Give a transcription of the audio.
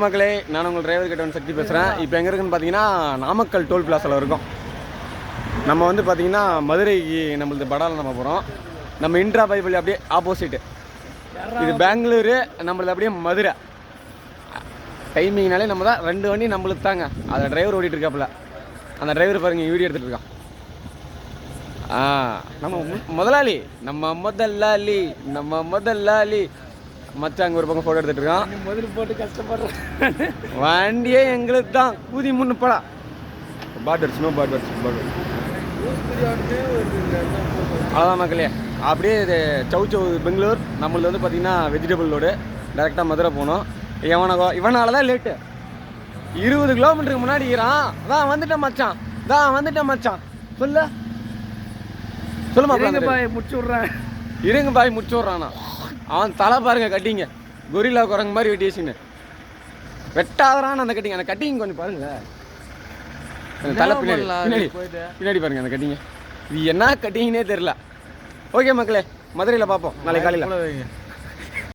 மக்களே, நான் உங்கள் டிரைவர் கிட்ட சக்தி பேசுகிறேன். இப்போ எங்கே இருக்குன்னு பார்த்தீங்கன்னா நாமக்கல் டோல் பிளாஸில் இருக்கோம். நம்ம வந்து பார்த்தீங்கன்னா மதுரைக்கு நம்மளது படாவில் நம்ம போகிறோம். நம்ம இன்ட்ரா பைபிள் அப்படியே ஆப்போசிட்டு. இது பெங்களூரு, நம்மளது அப்படியே மதுரை. டைமிங்னாலே நம்ம தான் 2 வண்டி நம்மளுக்கு தாங்க. அதை டிரைவர் ஓடிட்டு இருக்காப்புல. அந்த டிரைவர் பாருங்க வீடியோ எடுத்துகிட்டு இருக்கான். நம்ம முதலாளி நம்ம முதலாளி மச்சான் அங்கே ஒரு பக்கம் ஃபோட்டோ எடுத்துகிட்டு இருக்கான். முதல்ல போட்டு கஷ்டப்படுறேன். வண்டியே எங்களுக்கு தான் கூதி முன்னு போடா. பாட்டர் ஸ்னோ பாட்டர் அவ்வளோதான் மக்களே. அப்படியே இது சவு பெங்களூர். நம்மளது வந்து பார்த்தீங்கன்னா வெஜிடபிள் லோடு. டேரெக்டாக மதுரை போகணும். இவனால தான் லேட்டு. 20 கிலோமீட்டருக்கு முன்னாடி இருக்கிறான். வந்துட்டேன் மச்சான் சொல்லுமா பாய் முடிச்சு விட்றேன். இருங்க பாய் முடிச்சு விட்றானா. அவன் தலை பாருங்க கட்டிங்க, கொரில்லா குரங்கு மாதிரி வெட்டி வச்சுன்னு வெட்டாதரான அந்த கட்டிங்க. அந்த கட்டிங் கொஞ்சம் பாருங்களேன். தலை பின்னாடி பாருங்க அந்த கட்டிங்க. இது என்ன கட்டிங்கன்னே தெரியல. ஓகே மக்களே, மதுரையில் பார்ப்போம் நாளைக்கு காலையில்.